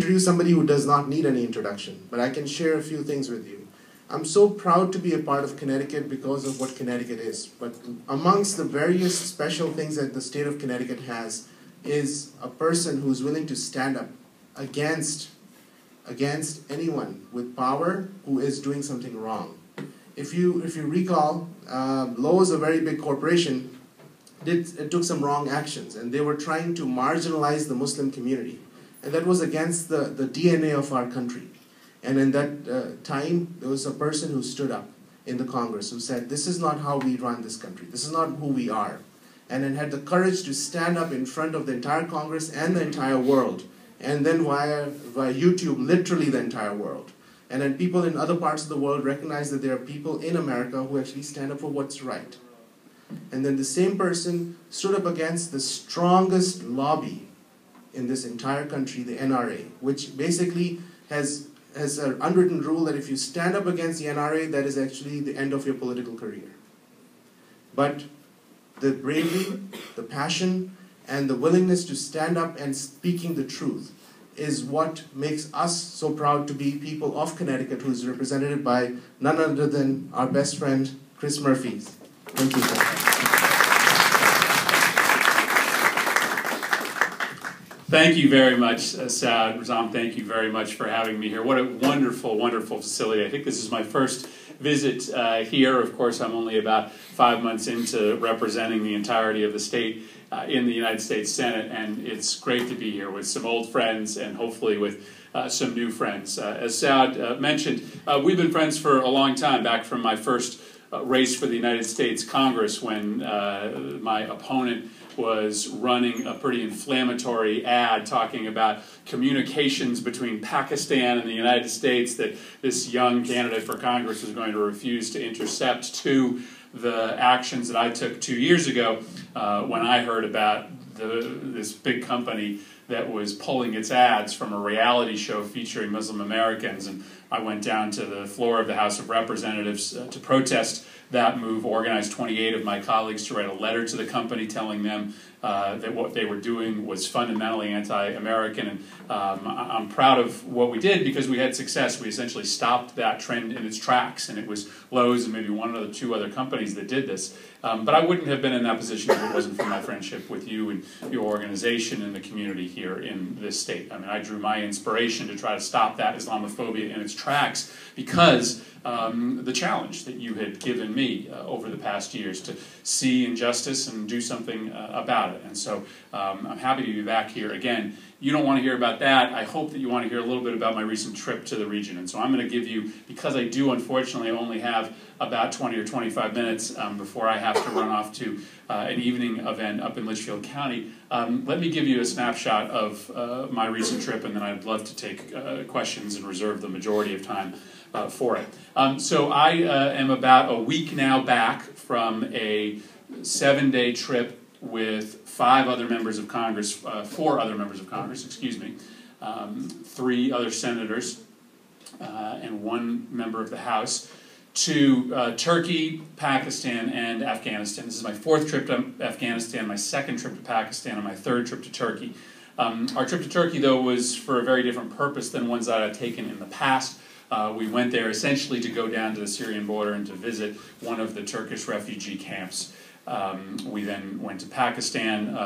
introduce somebody who does not need any introduction, but I can share a few things with you. I'm so proud to be a part of Connecticut because of what Connecticut is. But amongst the various special things that the state of Connecticut has is a person who's willing to stand up against anyone with power who is doing something wrong. If you recall, Lowe's, a very big corporation, took some wrong actions, and they were trying to marginalize the Muslim community. And that was against the DNA of our country. And in that time, there was a person who stood up in the Congress who said, this is not how we run this country. This is not who we are. And then had the courage to stand up in front of the entire Congress and the entire world. And then via YouTube, literally the entire world. And then people in other parts of the world recognize that there are people in America who actually stand up for what's right. And then the same person stood up against the strongest lobby in this entire country, the NRA, which basically has an unwritten rule that if you stand up against the NRA, that is actually the end of your political career. But the bravery, the passion, and the willingness to stand up and speaking the truth is what makes us so proud to be people of Connecticut, who's represented by none other than our best friend, Chris Murphy. Thank you, sir. Thank you very much, Saad. Razam, thank you very much for having me here. What a wonderful, wonderful facility. I think this is my first visit here. Of course, I'm only about 5 months into representing the entirety of the state in the United States Senate, and it's great to be here with some old friends and hopefully with some new friends. As Saad mentioned, we've been friends for a long time, back from my first race for the United States Congress, when my opponent was running a pretty inflammatory ad talking about communications between Pakistan and the United States that this young candidate for Congress was going to refuse to intercept, to the actions that I took 2 years ago when I heard about this big company that was pulling its ads from a reality show featuring Muslim Americans. And I went down to the floor of the House of Representatives to protest that move, organized 28 of my colleagues to write a letter to the company telling them that what they were doing was fundamentally anti-American. And I'm proud of what we did because we had success. We essentially stopped that trend in its tracks, and it was Lowe's and maybe one or two other companies that did this. But I wouldn't have been in that position if it wasn't for my friendship with you and your organization and the community here in this state. I mean, I drew my inspiration to try to stop that Islamophobia in its tracks because the challenge that you had given me over the past years to see injustice and do something about it. And so I'm happy to be back here again. You don't want to hear about that. I hope that you want to hear a little bit about my recent trip to the region. And so I'm going to give you, because I do unfortunately only have about 20 or 25 minutes before I have to run off to an evening event up in Litchfield County, let me give you a snapshot of my recent trip, and then I'd love to take questions and reserve the majority of time for it. So I am about a week now back from a 7-day trip with 4 other members of Congress, 3 other senators, and 1 member of the House, to Turkey, Pakistan, and Afghanistan. This is my 4th trip to Afghanistan, my 2nd trip to Pakistan, and my 3rd trip to Turkey. Our trip to Turkey, though, was for a very different purpose than ones that I've taken in the past. We went there essentially to go down to the Syrian border and to visit one of the Turkish refugee camps. We then went to Pakistan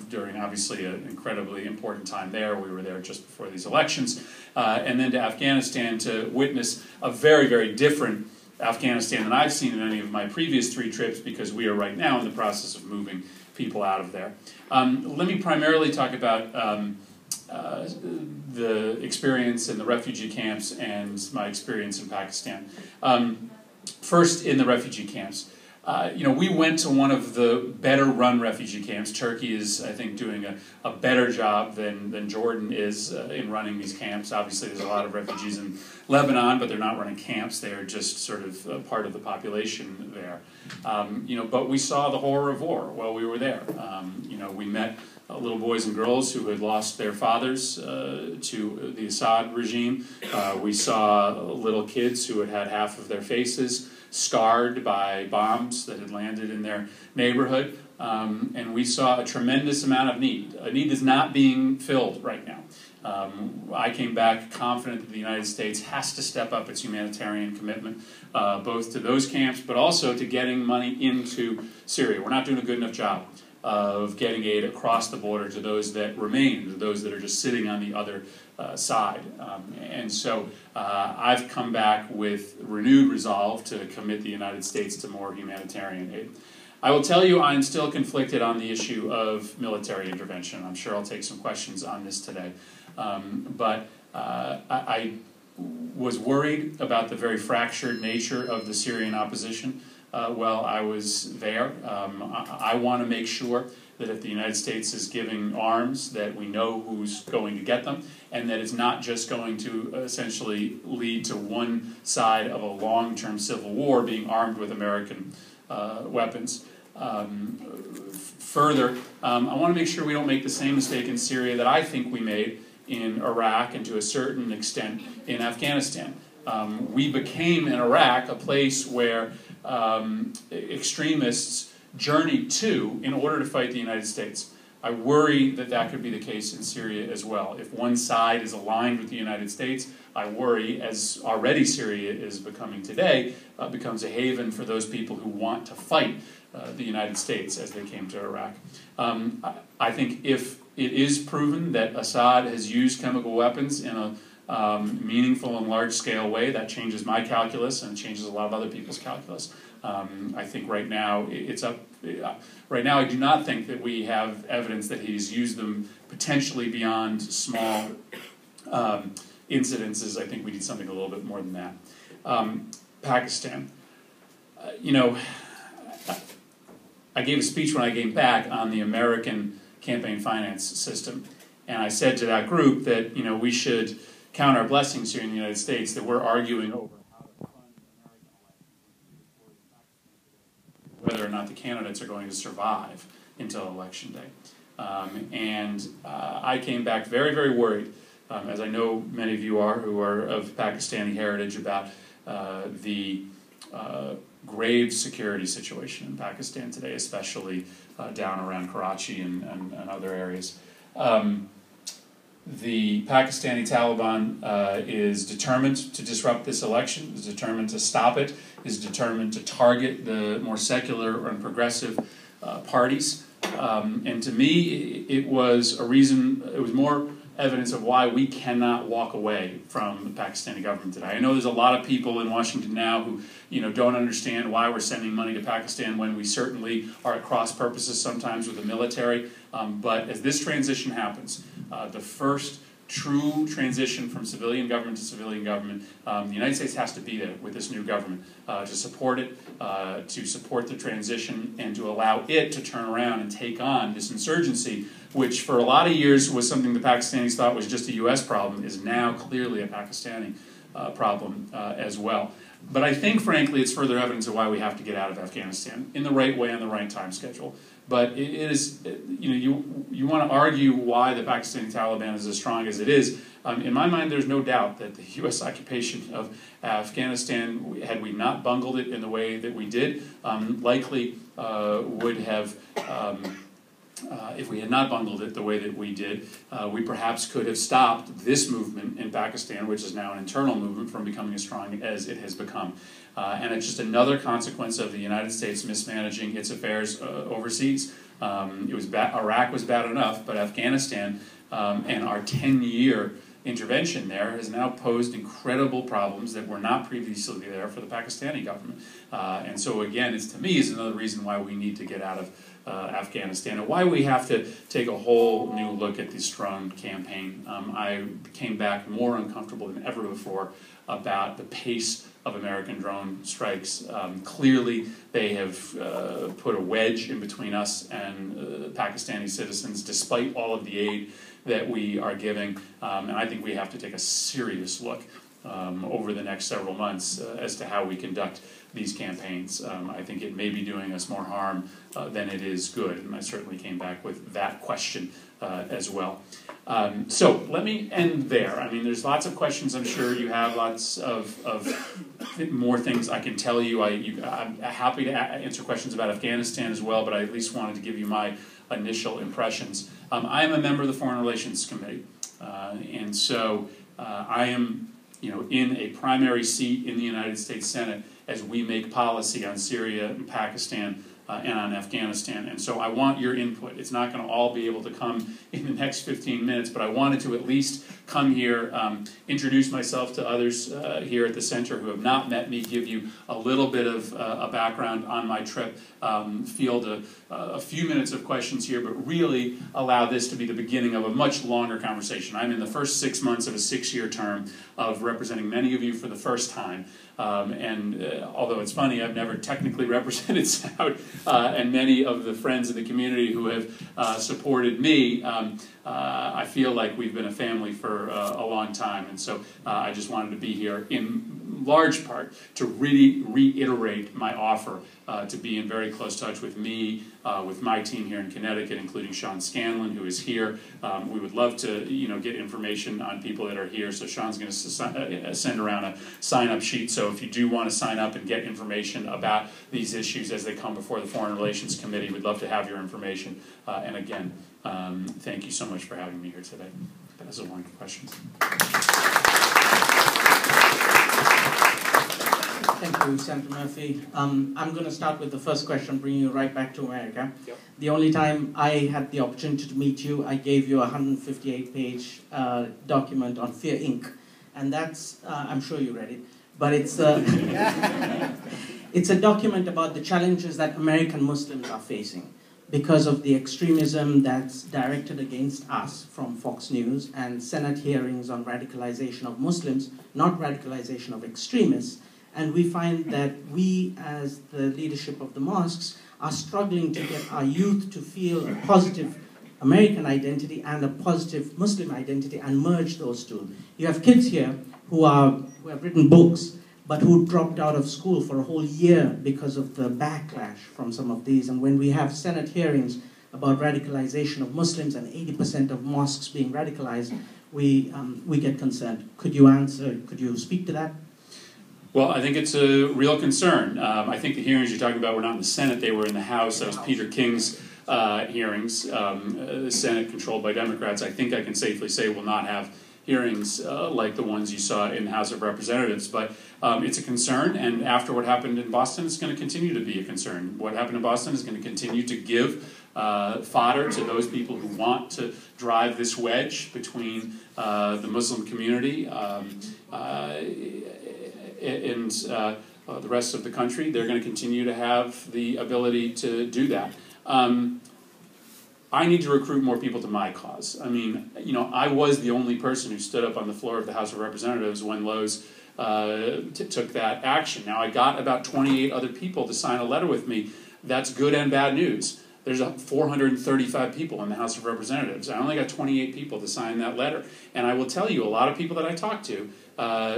during obviously an incredibly important time there. We were there just before these elections. And then to Afghanistan to witness a very, very different Afghanistan than I've seen in any of my previous 3 trips, because we are right now in the process of moving people out of there. Let me primarily talk about the experience in the refugee camps and my experience in Pakistan. First, in the refugee camps. We went to one of the better-run refugee camps. Turkey is, I think, doing a better job than Jordan is in running these camps. Obviously, there's a lot of refugees in Lebanon, but they're not running camps. They are just sort of part of the population there. But we saw the horror of war while we were there. We met little boys and girls who had lost their fathers to the Assad regime. We saw little kids who had had half of their faces scarred by bombs that had landed in their neighborhood. And we saw a tremendous amount of need. A need that's not being filled right now. I came back confident that the United States has to step up its humanitarian commitment, both to those camps, but also to getting money into Syria. We're not doing a good enough job of getting aid across the border to those that remain, to those that are just sitting on the other side. And so I've come back with renewed resolve to commit the United States to more humanitarian aid. I will tell you I'm still conflicted on the issue of military intervention. I'm sure I'll take some questions on this today. But I was worried about the very fractured nature of the Syrian opposition while I was there. I want to make sure that if the United States is giving arms, that we know who's going to get them, and that it's not just going to essentially lead to one side of a long-term civil war being armed with American weapons. Further, I want to make sure we don't make the same mistake in Syria that I think we made in Iraq and to a certain extent in Afghanistan. We became in Iraq a place where extremists journeyed to in order to fight the United States. I worry that that could be the case in Syria as well. If one side is aligned with the United States, I worry, as already Syria is becoming today, becomes a haven for those people who want to fight the United States as they came to Iraq. I think if it is proven that Assad has used chemical weapons in a meaningful and large-scale way, that changes my calculus and changes a lot of other people's calculus. I think right now it's up. Right now, I do not think that we have evidence that he's used them potentially beyond small incidences. I think we need something a little bit more than that. Pakistan. You know, I gave a speech when I came back on the American campaign finance system, and I said to that group that we should count our blessings here in the United States that we're arguing over how to fund American elections, whether or not the candidates are going to survive until Election Day. I came back very, very worried, as I know many of you are who are of Pakistani heritage, about the grave security situation in Pakistan today, especially down around Karachi and other areas. The Pakistani Taliban is determined to disrupt this election, is determined to stop it, is determined to target the more secular and progressive parties. And to me, it was more evidence of why we cannot walk away from the Pakistani government today. I know there's a lot of people in Washington now who don't understand why we're sending money to Pakistan when we certainly are at cross purposes sometimes with the military. But as this transition happens, the first true transition from civilian government to civilian government, the United States has to be there with this new government to support it, to support the transition, and to allow it to turn around and take on this insurgency, which for a lot of years was something the Pakistanis thought was just a U.S. problem, is now clearly a Pakistani problem as well. But I think, frankly, it's further evidence of why we have to get out of Afghanistan in the right way, on the right time schedule. But it is, you want to argue why the Pakistani Taliban is as strong as it is. In my mind, there's no doubt that the U.S. occupation of Afghanistan, had we not bungled it in the way that we did, likely would have, if we had not bungled it the way that we did, we perhaps could have stopped this movement in Pakistan, which is now an internal movement, from becoming as strong as it has become. And it's just another consequence of the United States mismanaging its affairs overseas. Iraq was bad enough, but Afghanistan and our 10-year intervention there has now posed incredible problems that were not previously there for the Pakistani government. And so again, to me, is another reason why we need to get out of Afghanistan, and why we have to take a whole new look at the strong campaign. I came back more uncomfortable than ever before about the pace of American drone strikes. Clearly, they have put a wedge in between us and Pakistani citizens, despite all of the aid that we are giving. And I think we have to take a serious look over the next several months as to how we conduct these campaigns. I think it may be doing us more harm than it is good, and I certainly came back with that question as well. So let me end there. I mean, there's lots of questions. I'm sure you have lots of more things I can tell you. I'm happy to answer questions about Afghanistan as well, but I at least wanted to give you my initial impressions. I am a member of the Foreign Relations Committee. And so I am, in a primary seat in the United States Senate as we make policy on Syria and Pakistan and on Afghanistan. And so I want your input. It's not going to all be able to come in the next 15 minutes, but I wanted to at least come here, introduce myself to others here at the center who have not met me, give you a little bit of a background on my trip, field a few minutes of questions here, but really allow this to be the beginning of a much longer conversation. I'm in the first 6 months of a 6-year term of representing many of you for the first time. Although it's funny, I've never technically represented Saud, and many of the friends in the community who have supported me, I feel like we've been a family for a long time. And so I just wanted to be here in large part to really reiterate my offer to be in very close touch with me, with my team here in Connecticut, including Sean Scanlon, who is here. We would love to, get information on people that are here. So Sean's going to send around a sign-up sheet. So if you do want to sign up and get information about these issues as they come before the Foreign Relations Committee, we'd love to have your information. And again, thank you so much for having me here today. That was a long question. Thank you, Senator Murphy. I'm going to start with the first question, bringing you right back to America. Yep. The only time I had the opportunity to meet you, I gave you a 158-page document on Fear Inc. And that's, I'm sure you read it, but it's it's a document about the challenges that American Muslims are facing because of the extremism that's directed against us from Fox News and Senate hearings on radicalization of Muslims, not radicalization of extremists. And we find that we, as the leadership of the mosques, are struggling to get our youth to feel a positive American identity and a positive Muslim identity and merge those two. You have kids here who have written books, but who dropped out of school for a whole year because of the backlash from some of these. And when we have Senate hearings about radicalization of Muslims and 80% of mosques being radicalized, we get concerned. Could you answer, could you speak to that? Well, I think it's a real concern. I think the hearings you're talking about were not in the Senate, they were in the House. That was Peter King's hearings. The Senate, controlled by Democrats, I think I can safely say will not have hearings like the ones you saw in the House of Representatives. But it's a concern, and after what happened in Boston, it's going to continue to be a concern. What happened in Boston is going to continue to give fodder to those people who want to drive this wedge between the Muslim community and the rest of the country. They're going to continue to have the ability to do that. I need to recruit more people to my cause. I mean, I was the only person who stood up on the floor of the House of Representatives when Lowe's took that action. Now, I got about 28 other people to sign a letter with me. That's good and bad news. There's 435 people in the House of Representatives. I only got 28 people to sign that letter. And I will tell you, a lot of people that I talked to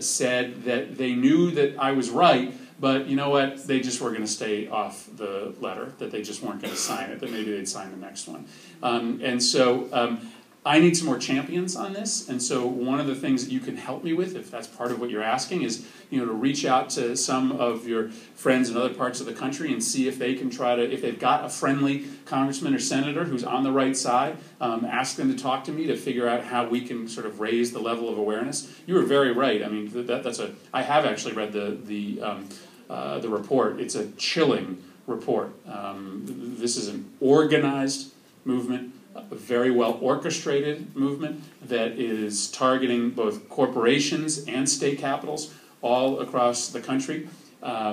said that they knew that I was right, but you know what? They just were going to stay off the letter, that they just weren't going to sign it, that maybe they'd sign the next one. And so I need some more champions on this, and so one of the things that you can help me with, if that's part of what you're asking, is to reach out to some of your friends in other parts of the country and see if they can try to, if they've got a friendly congressman or senator who's on the right side, ask them to talk to me to figure out how we can sort of raise the level of awareness. You were very right. I mean, I have actually read the report. It's a chilling report. This is an organized movement, a very well orchestrated movement that is targeting both corporations and state capitals all across the country. I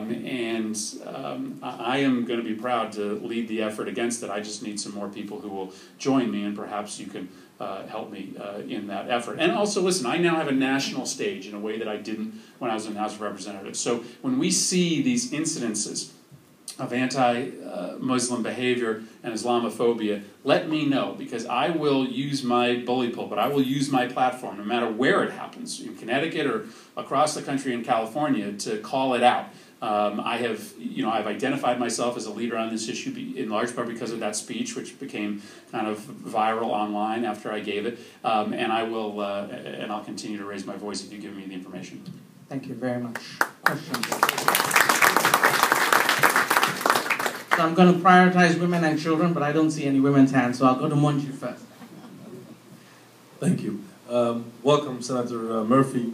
am going to be proud to lead the effort against it. I just need some more people who will join me, and perhaps you can help me in that effort. And also, listen, I now have a national stage in a way that I didn't when I was in the House of Representatives. So when we see these incidences of anti-Muslim behavior and Islamophobia, let me know, because I will use my bully pulpit. I will use my platform, no matter where it happens, in Connecticut or across the country in California, to call it out. I've identified myself as a leader on this issue in large part because of that speech, which became kind of viral online after I gave it. And I'll continue to raise my voice if you give me the information. Thank you very much. Questions? So I'm going to prioritize women and children, but I don't see any women's hands, so I'll go to Monty first. Thank you. Welcome, Senator Murphy.